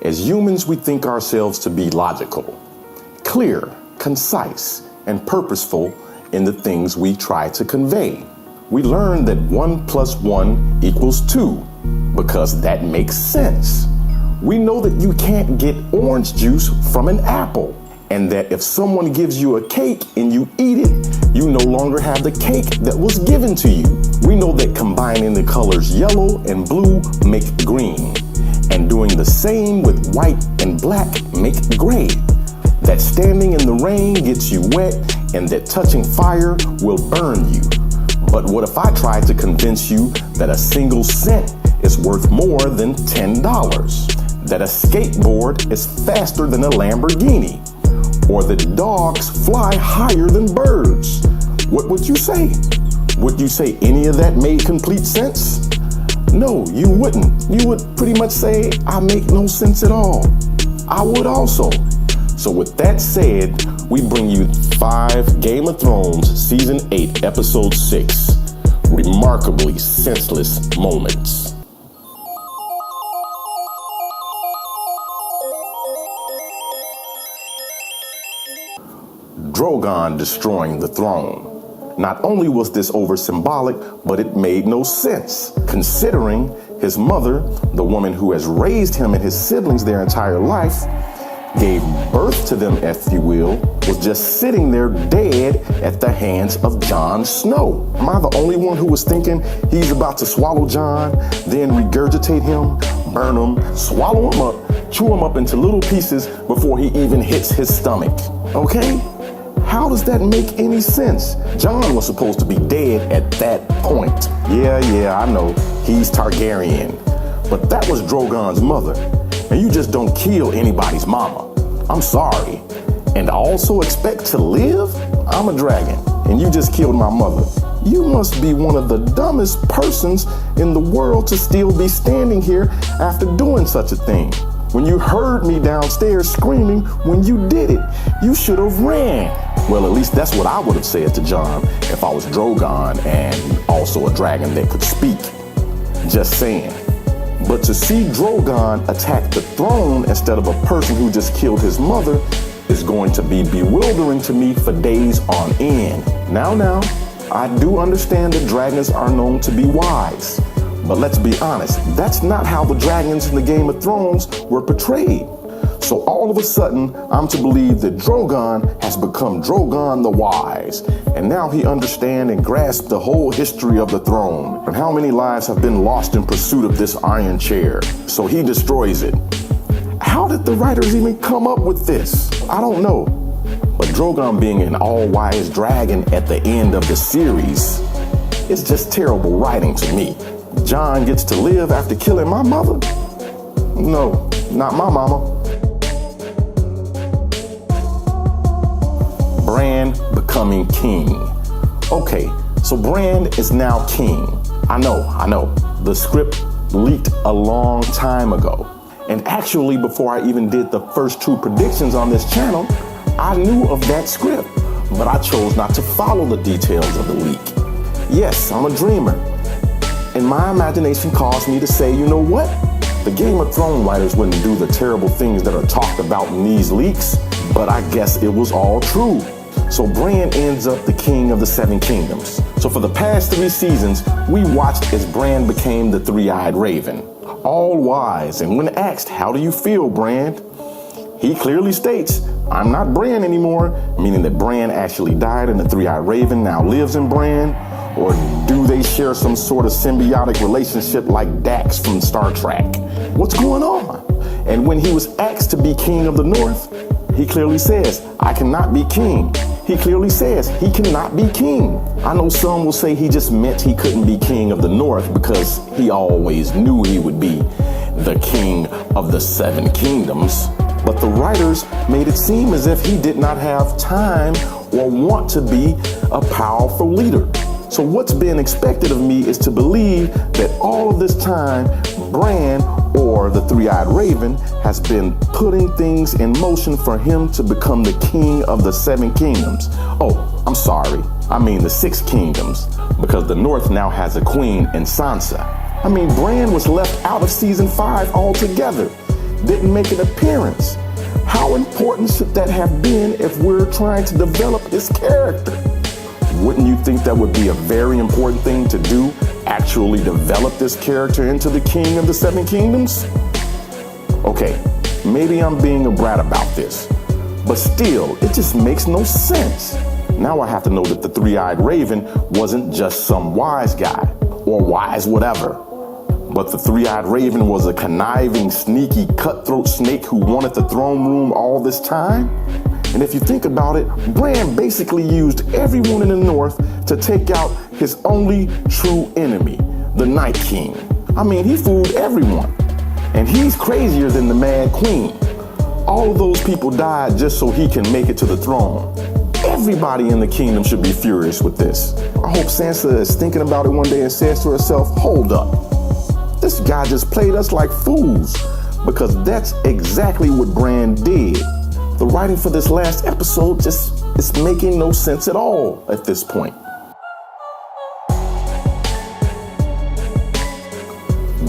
As humans, we think ourselves to be logical, clear, concise, and purposeful in the things we try to convey. We learn that 1 + 1 = 2 because that makes sense. We know that you can't get orange juice from an apple, and that if someone gives you a cake and you eat it, you no longer have the cake that was given to you. We know that combining the colors yellow and blue make green, and doing the same with white and black make gray. That standing in the rain gets you wet, and that touching fire will burn you. But what if I tried to convince you that a single cent is worth more than $10? That a skateboard is faster than a Lamborghini? Or that dogs fly higher than birds? What would you say? Would you say any of that made complete sense? No, you wouldn't. You would pretty much say, I make no sense at all. I would also. So with that said, we bring you 5 Game of Thrones Season 8, Episode 6, Remarkably Senseless Moments. Drogon destroying the throne. Not only was this over symbolic, but it made no sense, considering his mother, the woman who has raised him and his siblings their entire life, gave birth to them, if you will, was just sitting there dead at the hands of Jon Snow. Am I the only one who was thinking he's about to swallow Jon, then regurgitate him, burn him, swallow him up, chew him up into little pieces before he even hits his stomach? Okay? How does that make any sense? Jon was supposed to be dead at that point. Yeah, I know, he's Targaryen. But that was Drogon's mother. And you just don't kill anybody's mama. I'm sorry. And also expect to live? I'm a dragon, and you just killed my mother. You must be one of the dumbest persons in the world to still be standing here after doing such a thing. When you heard me downstairs screaming when you did it, you should have ran. Well, at least that's what I would have said to Jon if I was Drogon and also a dragon that could speak. Just saying. But to see Drogon attack the throne instead of a person who just killed his mother is going to be bewildering to me for days on end. Now, I do understand that dragons are known to be wise. But let's be honest, that's not how the dragons in the Game of Thrones were portrayed. So all of a sudden, I'm to believe that Drogon has become Drogon the Wise. And now he understands and grasps the whole history of the throne and how many lives have been lost in pursuit of this iron chair. So he destroys it. How did the writers even come up with this? I don't know. But Drogon being an all-wise dragon at the end of the series is just terrible writing to me. Jon gets to live after killing my mother? No, not my mama. Bran becoming king. Okay, so Bran is now king. I know. The script leaked a long time ago. And actually, before I even did the first 2 predictions on this channel, I knew of that script, but I chose not to follow the details of the leak. Yes, I'm a dreamer. And my imagination caused me to say, you know what? The Game of Thrones writers wouldn't do the terrible things that are talked about in these leaks, but I guess it was all true. So Bran ends up the king of the 7 kingdoms. So for the past 3 seasons, we watched as Bran became the 3-eyed raven, all wise. And when asked, how do you feel, Bran? He clearly states, I'm not Bran anymore, meaning that Bran actually died and the 3-eyed raven now lives in Bran. Or do they share some sort of symbiotic relationship like Dax from Star Trek? What's going on? And when he was asked to be king of the North, he clearly says, I cannot be king. He clearly says he cannot be king. I know some will say he just meant he couldn't be king of the North because he always knew he would be the king of the 7 kingdoms. But the writers made it seem as if he did not have time or want to be a powerful leader. So what's being expected of me is to believe that all of this time, Bran, or the 3-eyed raven, has been putting things in motion for him to become the king of the 7 kingdoms. Oh, I'm sorry. I mean the 6 kingdoms, because the North now has a queen in Sansa. I mean, Bran was left out of season 5 altogether. didn't make an appearance. How important should that have been if we're trying to develop his character? Wouldn't you think that would be a very important thing to do? Actually develop this character into the king of the seven kingdoms? Okay, maybe I'm being a brat about this, but still, it just makes no sense. Now I have to know that the three-eyed raven wasn't just some wise guy, or wise whatever, but the three-eyed raven was a conniving, sneaky, cutthroat snake who wanted the throne room all this time? And if you think about it, Bran basically used everyone in the north to take out his only true enemy, the Night King. I mean, he fooled everyone. And he's crazier than the Mad Queen. All of those people died just so he can make it to the throne. Everybody in the kingdom should be furious with this. I hope Sansa is thinking about it one day and says to herself, hold up. This guy just played us like fools, because that's exactly what Bran did. The writing for this last episode just is making no sense at all at this point.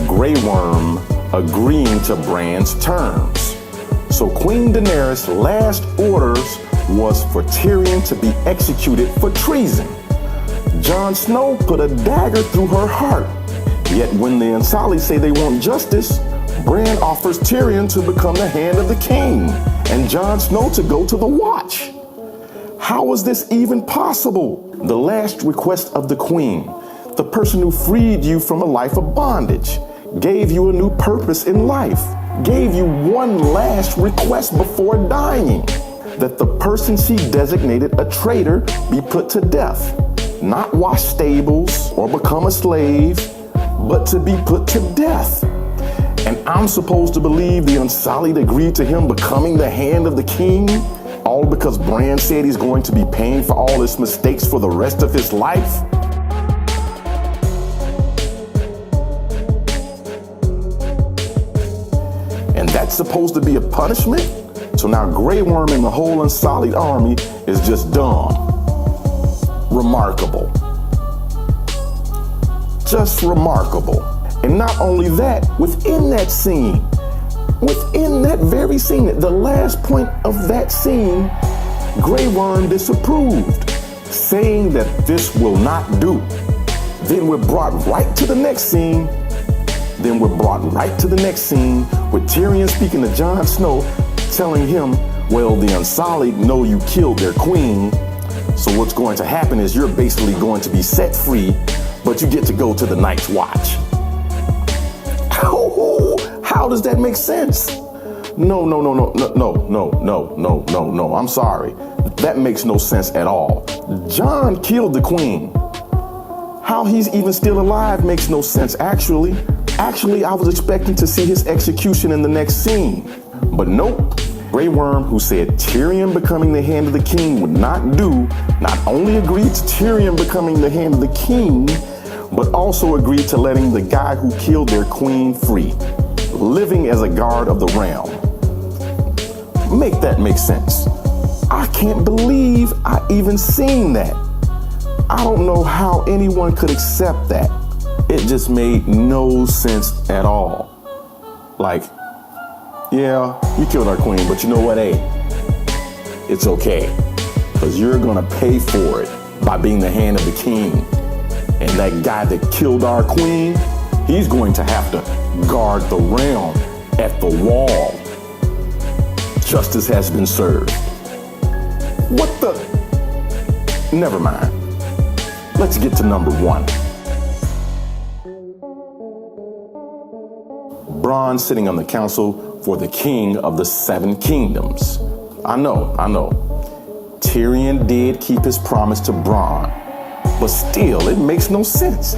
Grey Worm agreeing to Bran's terms. So Queen Daenerys' last orders was for Tyrion to be executed for treason. Jon Snow put a dagger through her heart. Yet when the Unsullied say they want justice, Bran offers Tyrion to become the hand of the king and Jon Snow to go to the Watch. How is this even possible? The last request of the queen, the person who freed you from a life of bondage, gave you a new purpose in life, gave you one last request before dying, that the person she designated a traitor be put to death, not wash stables or become a slave, but to be put to death. And I'm supposed to believe the Unsullied agreed to him becoming the hand of the king, all because Bran said he's going to be paying for all his mistakes for the rest of his life? And that's supposed to be a punishment? So now Grey Worm and the whole Unsullied army is just dumb. Remarkable. Just remarkable. And not only that, within that very scene, the last point of that scene, Grey Worm disapproved, saying that this will not do. Then we're brought right to the next scene. With Tyrion speaking to Jon Snow, telling him, well, the Unsullied know you killed their queen, so what's going to happen is you're basically going to be set free, but you get to go to the Night's Watch. How does that make sense? No, I'm sorry. That makes no sense at all. Jon killed the queen. How he's even still alive makes no sense, actually. I was expecting to see his execution in the next scene. But nope. Grey Worm, who said Tyrion becoming the hand of the king would not do, not only agreed to Tyrion becoming the hand of the king, but also agreed to letting the guy who killed their queen free, living as a guard of the realm. Make that make sense. I can't believe I even seen that. I don't know how anyone could accept that. It just made no sense at all. Like, yeah, you killed our queen, but you know what, hey, it's okay, because you're gonna pay for it by being the hand of the king. And that guy that killed our queen, he's going to have to guard the realm at the wall. Justice has been served. What the? Never mind. Let's get to number one. Bran sitting on the council for the king of the seven kingdoms. I know. Tyrion did keep his promise to Bran, but still, it makes no sense.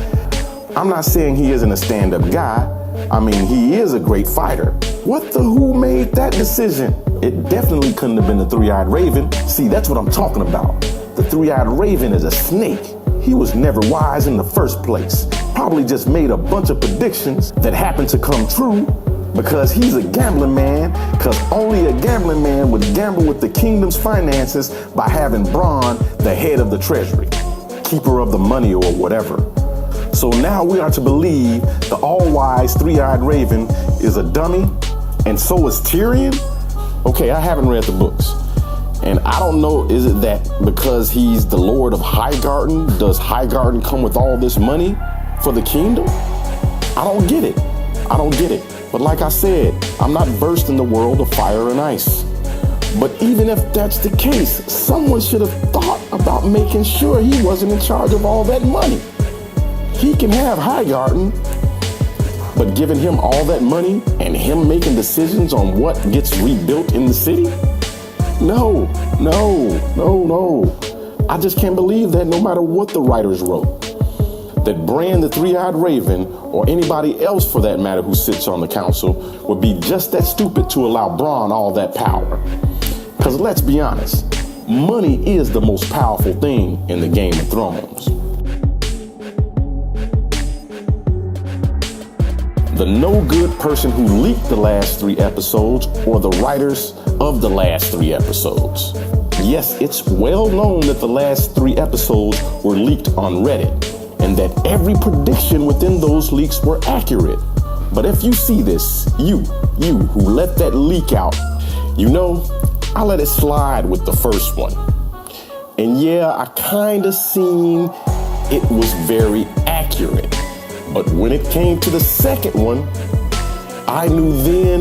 I'm not saying he isn't a stand-up guy. I mean, he is a great fighter. Who made that decision? It definitely couldn't have been the three-eyed raven. See, that's what I'm talking about. The three-eyed raven is a snake. He was never wise in the first place. Probably just made a bunch of predictions that happened to come true because he's a gambling man, because only a gambling man would gamble with the kingdom's finances by having Bran the head of the treasury, keeper of the money or whatever. So now we are to believe the all-wise three-eyed raven is a dummy, And so is Tyrion? Okay, I haven't read the books. And I don't know, is it that because he's the Lord of Highgarden, does Highgarden come with all this money for the kingdom? I don't get it. I don't get it. But like I said, I'm not versed in the world of fire and ice. But even if that's the case, someone should have thought about making sure he wasn't in charge of all that money. He can have Highgarden, but giving him all that money and him making decisions on what gets rebuilt in the city? No. I just can't believe that no matter what the writers wrote, that Bran the Three-Eyed Raven, or anybody else for that matter who sits on the council, would be just that stupid to allow Bran all that power. Because let's be honest, money is the most powerful thing in the Game of Thrones. The no-good person who leaked the last 3 episodes, or the writers of the last 3 episodes. Yes, it's well known that the last 3 episodes were leaked on Reddit, and that every prediction within those leaks were accurate. But if you see this, you who let that leak out, you know, I let it slide with the first one. And yeah, I kinda seen it was very accurate. But when it came to the second one, I knew then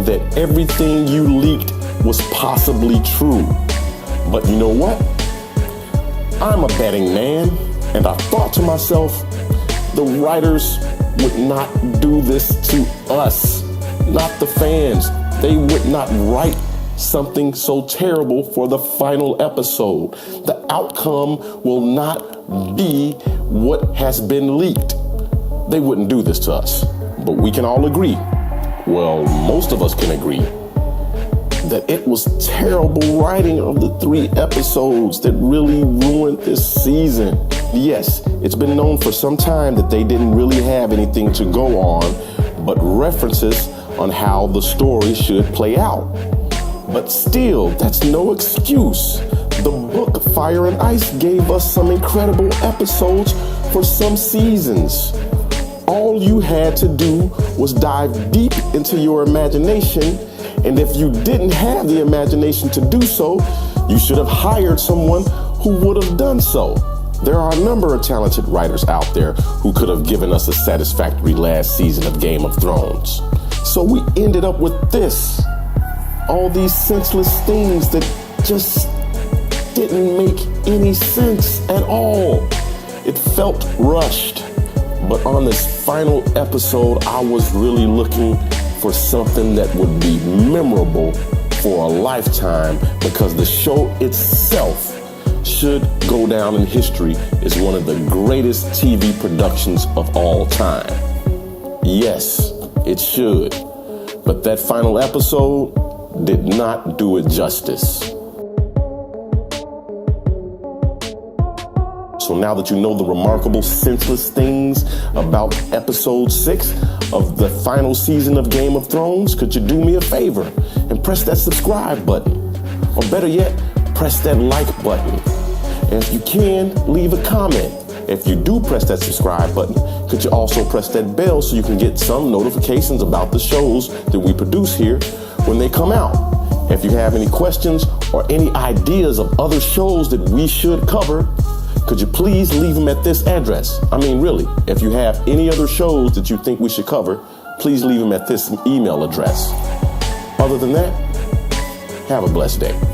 that everything you leaked was possibly true. But you know what? I'm a betting man, and I thought to myself, the writers would not do this to us, not the fans. They would not write something so terrible for the final episode. The outcome will not be what has been leaked. They wouldn't do this to us. But we can all agree, well, most of us can agree, that it was terrible writing of the 3 episodes that really ruined this season. Yes, it's been known for some time that they didn't really have anything to go on, but references on how the story should play out. But still, that's no excuse. The book Fire and Ice gave us some incredible episodes for some seasons. All you had to do was dive deep into your imagination, and if you didn't have the imagination to do so, you should have hired someone who would have done so. There are a number of talented writers out there who could have given us a satisfactory last season of Game of Thrones. So we ended up with this. All these senseless things that just didn't make any sense at all. It felt rushed. But on this final episode, I was really looking for something that would be memorable for a lifetime, because the show itself should go down in history as one of the greatest TV productions of all time. Yes, it should. But that final episode did not do it justice. So now that you know the remarkable, senseless things about episode 6 of the final season of Game of Thrones, could you do me a favor and press that subscribe button? Or better yet, press that like button. And if you can, leave a comment. If you do press that subscribe button, could you also press that bell so you can get some notifications about the shows that we produce here when they come out? If you have any questions or any ideas of other shows that we should cover, could you please leave them at this address? I mean, really, if you have any other shows that you think we should cover, please leave them at this email address. Other than that, have a blessed day.